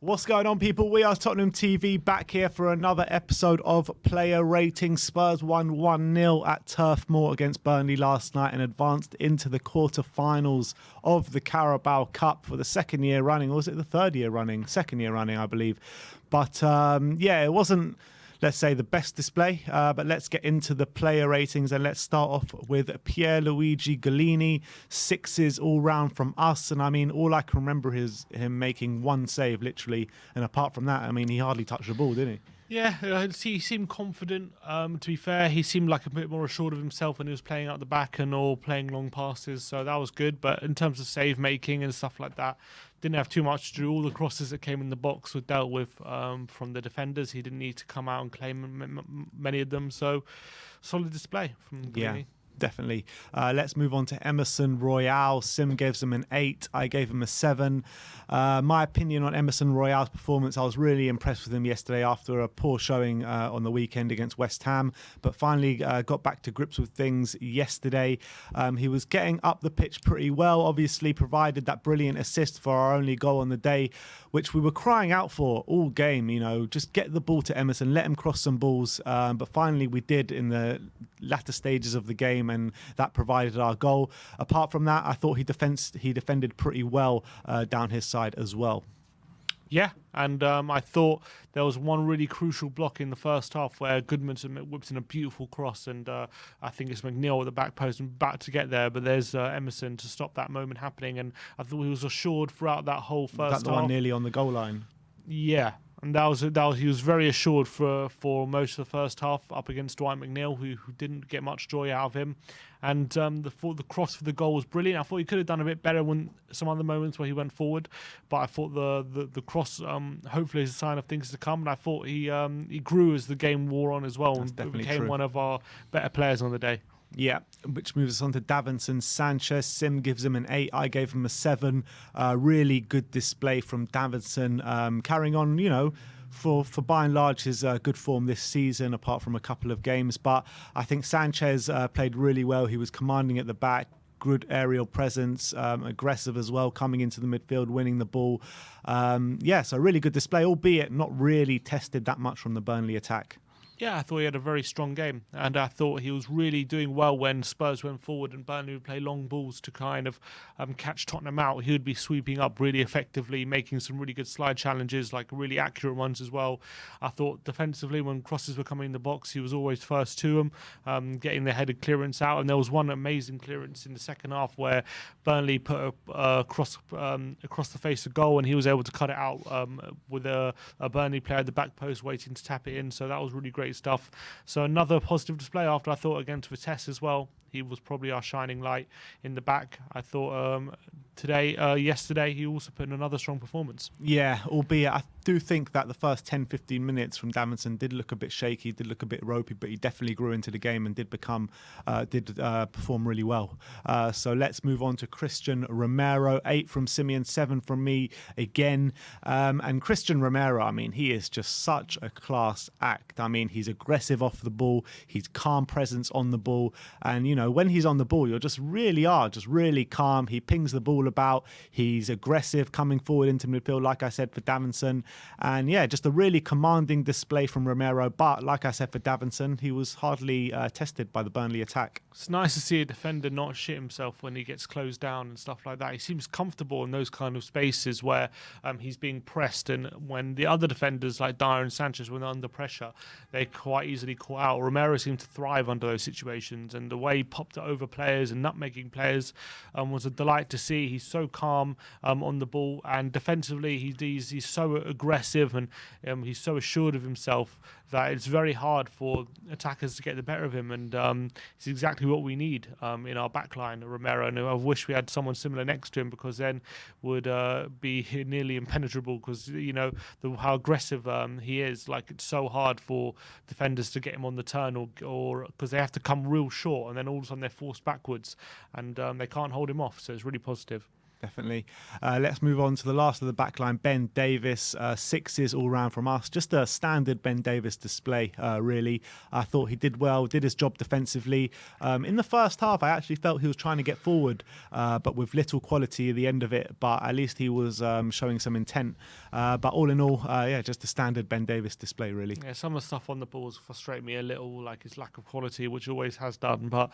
What's going on, people? We are Tottenham TV, back here for another episode of Player Rating. Spurs won 1-0 at Turf Moor against Burnley last night and advanced into the quarter-finals of the Carabao Cup for the second year running. Or was it the third year running? Second year running, I believe. But yeah, it wasn't, let's say, the best display, but let's get into the player ratings, and let's start off with Pierluigi Gollini, sixes all round from us. And I mean, all I can remember is him making one save, literally, and apart from that, I mean, he hardly touched the ball, didn't he? Yeah, he seemed confident. To be fair, he seemed like a bit more assured of himself when he was playing out the back and all playing long passes, so that was good. But in terms of save making and stuff like that, didn't have too much to do. All the crosses that came in the box were dealt with from the defenders. He didn't need to come out and claim many of them. So solid display from Gollini. Yeah. Definitely. Let's move on to Emerson Royale. Sim gives him an 8. I gave him a 7. My opinion on Emerson Royale's performance, I was really impressed with him yesterday after a poor showing on the weekend against West Ham, but finally got back to grips with things yesterday. He was getting up the pitch pretty well, obviously provided that brilliant assist for our only goal on the day, which we were crying out for all game. You know, just get the ball to Emerson, let him cross some balls, but finally we did in the latter stages of the game, and that provided our goal. Apart from that, I thought he defended pretty well down his side as well. Yeah, and I thought there was one really crucial block in the first half where Goodmanson whips in a beautiful cross, and I think it's McNeil at the back post and back to get there, but there's Emerson to stop that moment happening, and I thought he was assured throughout that whole first half. That one nearly on the goal line. Yeah. And he was very assured for most of the first half up against Dwight McNeil, who didn't get much joy out of him. And the cross for the goal was brilliant. I thought he could have done a bit better when some other moments where he went forward, but I thought the cross hopefully is a sign of things to come. And I thought he grew as the game wore on as well. That's and definitely became true. One of our better players on the day. Yeah, which moves us on to Davinson Sanchez. Sim gives him an 8. I gave him a 7. Really good display from Davinson, carrying on, you know, for by and large his good form this season, apart from a couple of games. But I think Sanchez played really well. He was commanding at the back, good aerial presence, aggressive as well, coming into the midfield, winning the ball. Yeah, so really good display, albeit not really tested that much from the Burnley attack. Yeah, I thought he had a very strong game, and I thought he was really doing well when Spurs went forward and Burnley would play long balls to kind of catch Tottenham out. He would be sweeping up really effectively, making some really good slide challenges, like really accurate ones as well. I thought defensively, when crosses were coming in the box, he was always first to them, getting the headed clearance out. And there was one amazing clearance in the second half where Burnley put a cross across the face of goal, and he was able to cut it out with a Burnley player at the back post waiting to tap it in. So that was really great stuff. So another positive display after I thought against Vitesse as well. He was probably our shining light in the back. I thought yesterday he also put in another strong performance. Yeah, albeit I do think that the first 10-15 minutes from Davinson did look a bit shaky, did look a bit ropey, but he definitely grew into the game and did perform really well. So let's move on to Cristian Romero. 8 from Simeon, 7 from me again. And Cristian Romero, I mean, he is just such a class act. I mean, he's aggressive off the ball, he's calm presence on the ball, and you know, when he's on the ball, you're just really calm. He pings the ball about. He's aggressive coming forward into midfield, like I said, for Davinson. And yeah, just a really commanding display from Romero. But like I said, for Davinson, he was hardly tested by the Burnley attack. It's nice to see a defender not shit himself when he gets closed down and stuff like that. He seems comfortable in those kind of spaces where he's being pressed, and when the other defenders like Dyer and Sanchez were under pressure, they quite easily caught out. Romero seemed to thrive under those situations, and the way he popped it over players and nutmegging players was a delight to see. He's so calm on the ball, and defensively he's so aggressive, and he's so assured of himself that it's very hard for attackers to get the better of him, and it's exactly what we need in our backline, Romero. And I wish we had someone similar next to him, because then would be nearly impenetrable, because you know how aggressive he is. Like, it's so hard for defenders to get him on the turn, or because they have to come real short, and then all of a sudden they're forced backwards, and they can't hold him off. So it's really positive. Definitely. Let's move on to the last of the backline, Ben Davies. Sixes all round from us. Just a standard Ben Davies display, really. I thought he did well, did his job defensively. In the first half, I actually felt he was trying to get forward, but with little quality at the end of it. But at least he was showing some intent. But all in all, yeah, just a standard Ben Davies display, really. Yeah, some of the stuff on the balls frustrate me a little, like his lack of quality, which always has done. But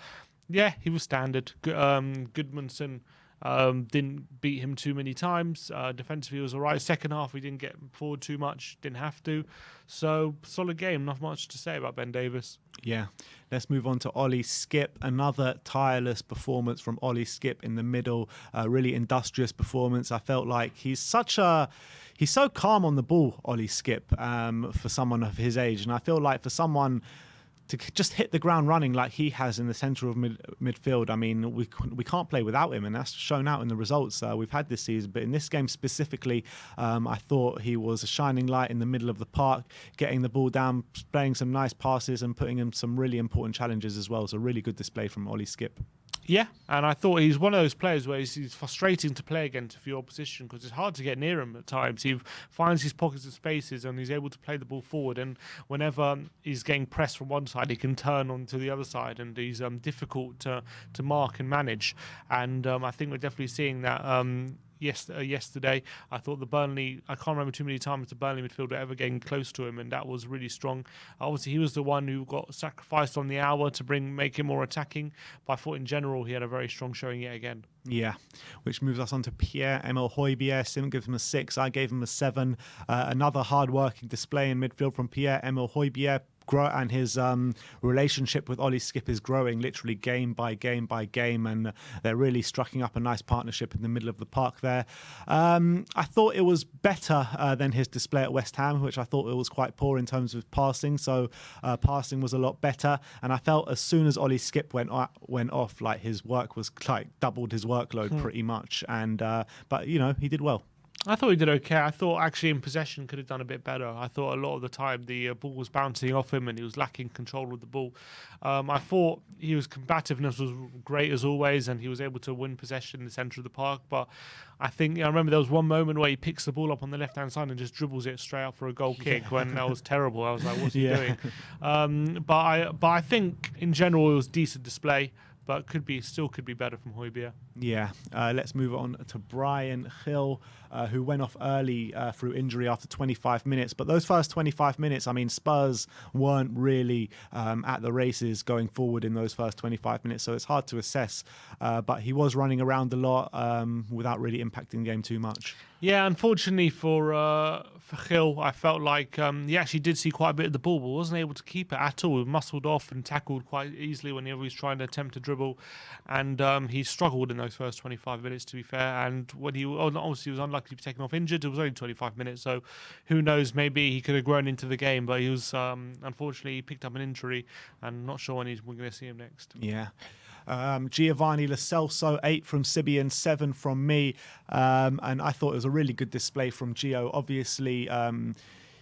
yeah, he was standard. Goodmanson didn't beat him too many times. Defensively was all right. Second half, we didn't get forward too much. Didn't have to. So, solid game. Not much to say about Ben Davies. Yeah. Let's move on to Ollie Skipp. Another tireless performance from Ollie Skipp in the middle. Really industrious performance. I felt like he's so calm on the ball, Ollie Skipp, for someone of his age. And I feel like for someone to just hit the ground running like he has in the centre of midfield, I mean, we can't play without him, and that's shown out in the results we've had this season. But in this game specifically, I thought he was a shining light in the middle of the park, getting the ball down, playing some nice passes and putting in some really important challenges as well. So really good display from Ollie Skipp. Yeah, and I thought he's one of those players where he's frustrating to play against for your opposition because it's hard to get near him at times. He finds his pockets of spaces and he's able to play the ball forward. And whenever he's getting pressed from one side, he can turn onto the other side, and he's difficult to mark and manage. And I think we're definitely seeing that. Yesterday, I thought the Burnley, I can't remember too many times the Burnley midfielder ever getting close to him, and that was really strong. Obviously, he was the one who got sacrificed on the hour to make him more attacking, but I thought in general he had a very strong showing yet again. Yeah, which moves us on to Pierre-Emile Højbjerg. Sim gives him a 6, I gave him a 7. Another hard-working display in midfield from Pierre-Emile Højbjerg. And his relationship with Ollie Skipp is growing literally game by game by game, and they're really striking up a nice partnership in the middle of the park there. I thought it was better than his display at West Ham, which I thought it was quite poor in terms of passing, so passing was a lot better, and I felt as soon as Ollie Skipp went off, like his work was like doubled his workload pretty much, and but you know, he did well. I thought he did okay. I thought actually in possession could have done a bit better. I thought a lot of the time the ball was bouncing off him and he was lacking control of the ball. I thought his combativeness was great as always, and he was able to win possession in the centre of the park. But I think I remember there was one moment where he picks the ball up on the left-hand side and just dribbles it straight up for a goal kick when that was terrible. I was like, what's he doing? But I think in general it was decent display, but still could be better from Højbjerg. Yeah, let's move on to Bryan Gil, who went off early through injury after 25 minutes. But those first 25 minutes, I mean, Spurs weren't really at the races going forward in those first 25 minutes, so it's hard to assess. But he was running around a lot without really impacting the game too much. Yeah, unfortunately for Gil, I felt like he actually did see quite a bit of the ball, but wasn't able to keep it at all. He muscled off and tackled quite easily whenever he was trying to attempt to dribble, and he struggled in those first 25 minutes, to be fair. And when obviously was unlikely to be taken off injured, it was only 25 minutes, so who knows, maybe he could have grown into the game, but he was unfortunately he picked up an injury, and not sure when we're going to see him next. Yeah. GIOVANI, CELSO, 8 from Sibian, 7 from me, and I thought it was a really good display from Gio. Obviously,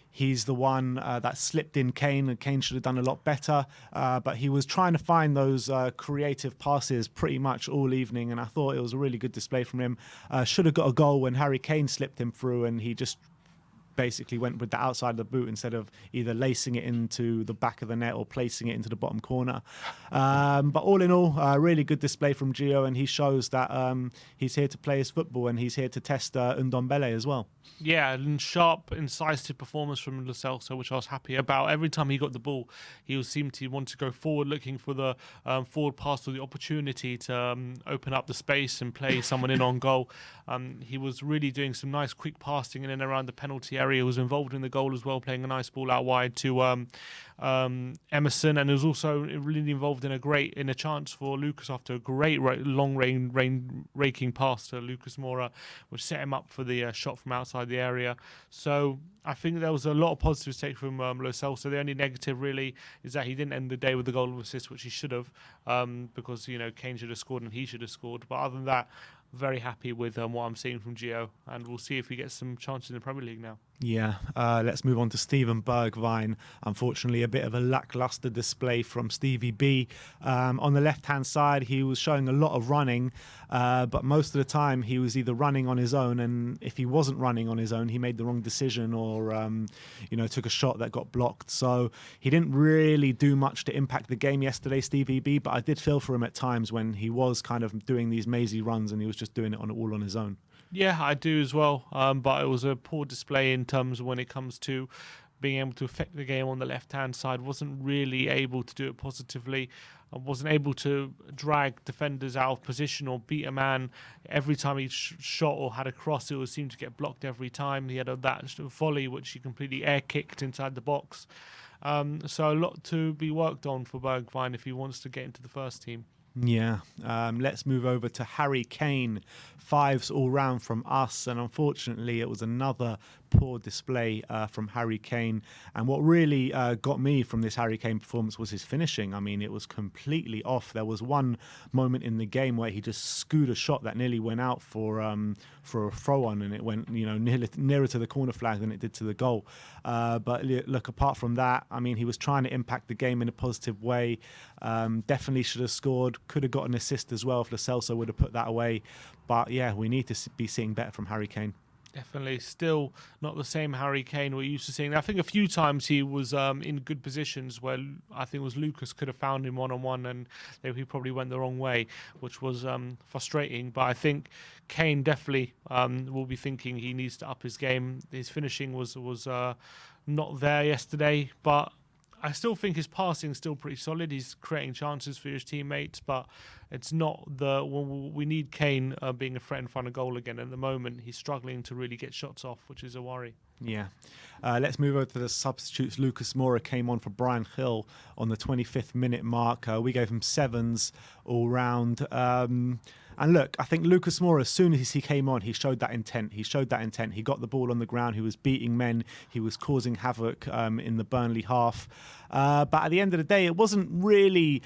he's the one that slipped in Kane, and Kane should have done a lot better, but he was trying to find those creative passes pretty much all evening, and I thought it was a really good display from him. Should have got a goal when Harry Kane slipped him through, and he just basically went with the outside of the boot instead of either lacing it into the back of the net or placing it into the bottom corner. But all in all, really good display from Gio, and he shows that he's here to play his football, and he's here to test NDOMBELE as well. Yeah, and sharp, incisive performance from Lo Celso, which I was happy about. Every time he got the ball, he seemed to want to go forward, looking for the forward pass or the opportunity to open up the space and play someone in on goal. He was really doing some nice quick passing in and around the penalty area. He was involved in the goal as well, playing a nice ball out wide to Emerson, and he was also really involved in a chance for Lucas after a great long raking pass to Lucas Moura, which set him up for the shot from outside the area. So I think there was a lot of positives to take from Lo Celso. The only negative really is that he didn't end the day with the goal of assist, which he should have, because Kane should have scored and he should have scored. But other than that, very happy with what I'm seeing from Gio, and we'll see if he gets some chances in the Premier League now. Yeah, let's move on to Steven Bergwijn. Unfortunately, a bit of a lackluster display from Stevie B. On the left-hand side, he was showing a lot of running, but most of the time he was either running on his own, and if he wasn't running on his own, he made the wrong decision or, took a shot that got blocked. So he didn't really do much to impact the game yesterday, Stevie B, but I did feel for him at times when he was kind of doing these mazy runs and he was just doing it all on his own. Yeah, I do as well, but it was a poor display in terms of when it comes to being able to affect the game on the left-hand side. Wasn't really able to do it positively. Wasn't able to drag defenders out of position or beat a man. Every time he shot or had a cross, it would seem to get blocked every time. He had that volley which he completely air-kicked inside the box. So a lot to be worked on for Bergwijn if he wants to get into the first team. Yeah, let's move over to Harry Kane. 5s all round from us, and unfortunately it was another poor display from Harry Kane. And what really got me from this Harry Kane performance was his finishing. I mean, it was completely off. There was one moment in the game where he just skewed a shot that nearly went out for a throw-on, and it went nearer to the corner flag than it did to the goal. But look, apart from that, I mean, he was trying to impact the game in a positive way. Definitely should have scored. Could have got an assist as well if CELSO would have put that away. But yeah, we need to be seeing better from Harry Kane. Definitely still not the same Harry Kane we're used to seeing. I think a few times he was in good positions where I think it was Lucas could have found him one-on-one, and he probably went the wrong way, which was frustrating. But I think Kane definitely will be thinking he needs to up his game. His finishing was not there yesterday, but I still think his passing is still pretty solid. He's creating chances for his teammates, but it's not we need Kane being a threat in front of goal again. At the moment, he's struggling to really get shots off, which is a worry. Yeah. Let's move over to the substitutes. Lucas Moura came on for Bryan Gil on the 25th minute mark. We gave him 7s all round. And look, I think Lucas Moura, as soon as he came on, he showed that intent. He got the ball on the ground. He was beating men. He was causing havoc in the Burnley half. But at the end of the day, it wasn't really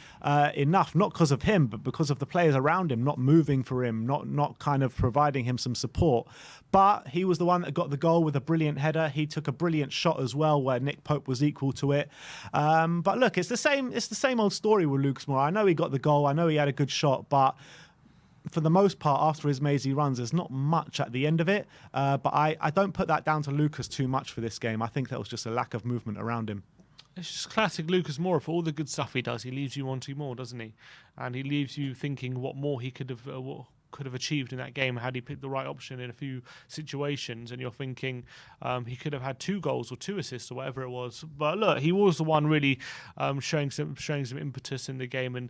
enough, not because of him, but because of the players around him, not moving for him, not kind of providing him some support. But he was the one that got the goal with a brilliant header. He took a brilliant shot as well, where Nick Pope was equal to it. But look, it's the same old story with Lucas Moura. I know he got the goal. I know he had a good shot, but for the most part, after his mazy runs, there's not much at the end of it. But I don't put that down to Lucas too much for this game. I think that was just a lack of movement around him. It's just classic Lucas Moura. For all the good stuff he does, he leaves you wanting more, doesn't he? And he leaves you thinking what more he could have achieved in that game had he picked the right option in a few situations. And you're thinking he could have had 2 goals or 2 assists or whatever it was. But look, he was the one really showing some impetus in the game and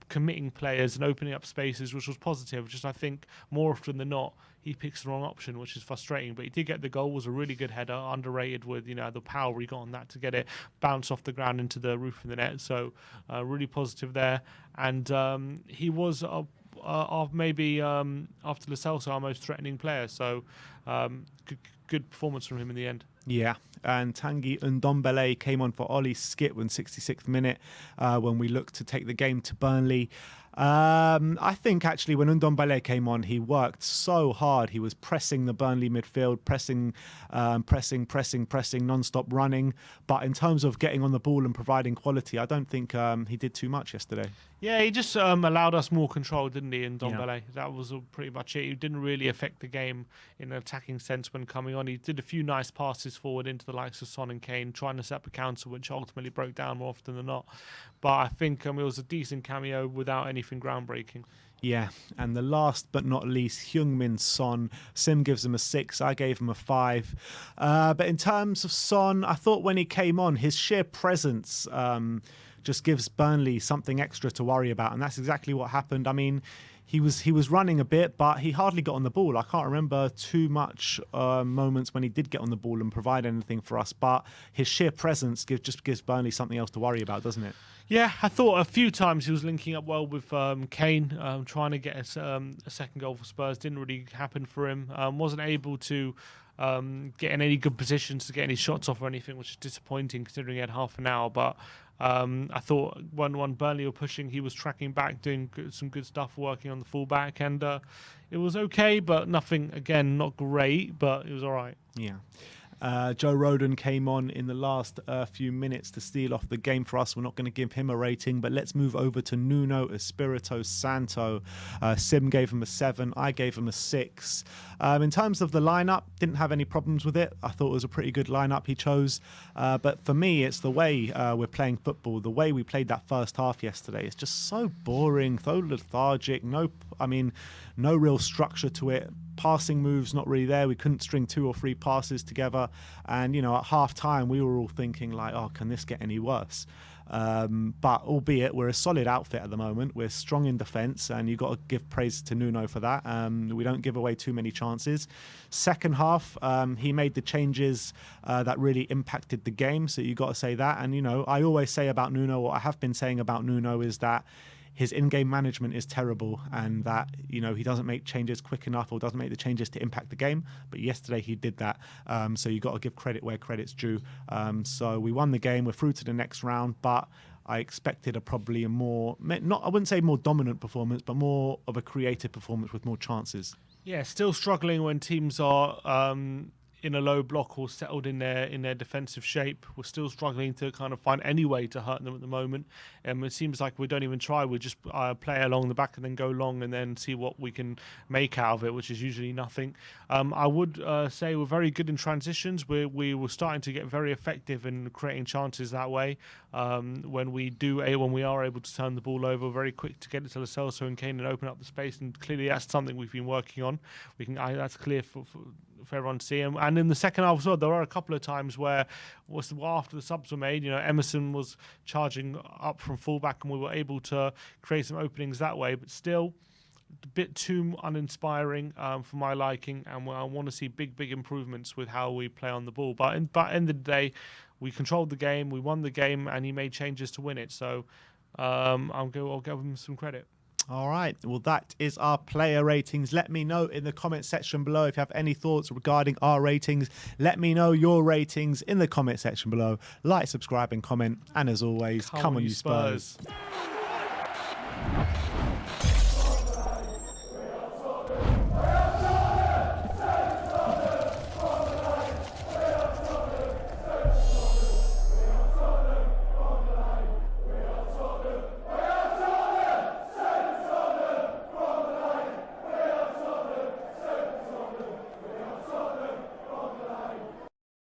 committing players and opening up spaces, which was positive. Just I think more often than not, he picks the wrong option, which is frustrating. But he did get the goal. Was a really good header, underrated with the power he got on that to get it bounce off the ground into the roof of the net. So really positive there. And he was maybe after Lo Celso our most threatening player. So good performance from him in the end. Yeah, and Tanguy Ndombele came on for Oli Skip in 66th minute when we looked to take the game to Burnley. I think actually when Ndombele came on, he worked so hard. He was pressing the Burnley midfield, pressing, non-stop running. But in terms of getting on the ball and providing quality, I don't think he did too much yesterday. Yeah, he just allowed us more control, didn't he, in Ndombele? Yeah. That was pretty much it. He didn't really affect the game in an attacking sense when coming on. He did a few nice passes forward into the likes of Son and Kane, trying to set up a counter, which ultimately broke down more often than not. But I think it was a decent cameo without anything groundbreaking. Yeah, and the last but not least, HEUNG-MIN Son. Sim gives him a 6. I gave him a 5. But in terms of Son, I thought when he came on, his sheer presence just gives Burnley something extra to worry about, and that's exactly what happened. I mean, he was running a bit, but he hardly got on the ball. I can't remember too much moments when he did get on the ball and provide anything for us, but his sheer presence just gives Burnley something else to worry about, doesn't it? Yeah, I thought a few times he was linking up well with Kane, trying to get a second goal for Spurs. Didn't really happen for him. Wasn't able to get in any good positions to get any shots off or anything, which is disappointing considering he had half an hour. But I thought when Burnley were pushing, he was tracking back, doing some good stuff, working on the fullback, and It was okay, but nothing, again, not great, but it was all right. Yeah. Joe Rodon came on in the last few minutes to steal off the game for us. We're not going to give him a rating, but let's move over to Nuno, Espirito, Santo. Sim gave him a 7. I gave him a 6. In terms of the lineup, didn't have any problems with it. I thought it was a pretty good lineup he chose. But for me, it's the way we're playing football, the way we played that first half yesterday. It's just so boring, so lethargic. No real structure to it. Passing moves not really there. We couldn't string 2 or 3 passes together, and at half time we were all thinking like, oh, can this get any worse? But albeit we're a solid outfit at the moment, we're strong in defence, and you've got to give praise to Nuno for that. We don't give away too many chances. Second half, he made the changes that really impacted the game, so you got to say that. And I always say about Nuno, what I have been saying about Nuno is that his in-game management is terrible, and that he doesn't make changes quick enough or doesn't make the changes to impact the game. But yesterday he did that, so you got to give credit where credit's due. So we won the game. We're through to the next round, but I expected probably a more, I wouldn't say more dominant performance, but more of a creative performance with more chances. Yeah, still struggling when teams are in a low block or settled in their defensive shape. We're still struggling to kind of find any way to hurt them at the moment. It seems like we don't even try. We just play along the back and then go long and then see what we can make out of it, which is usually nothing. I would say we're very good in transitions. We were starting to get very effective in creating chances that way. When we are able to turn the ball over, very quick to get it to CELSO and KANE and open up the space. And clearly that's something we've been working on. That's clear for everyone to see. And in the second half as well, there are a couple of times where after the subs were made, Emerson was charging up from fullback and we were able to create some openings that way, but still a bit too uninspiring for my liking, and I want to see big improvements with how we play on the ball. But at the end of the day, we controlled the game, we won the game, and he made changes to win it. So I'll give him some credit. All right, well, that is our player ratings. Let me know in the comment section below if you have any thoughts regarding our ratings. Let me know your ratings in the comment section below. Like, subscribe and comment, and as always, come on you Spurs.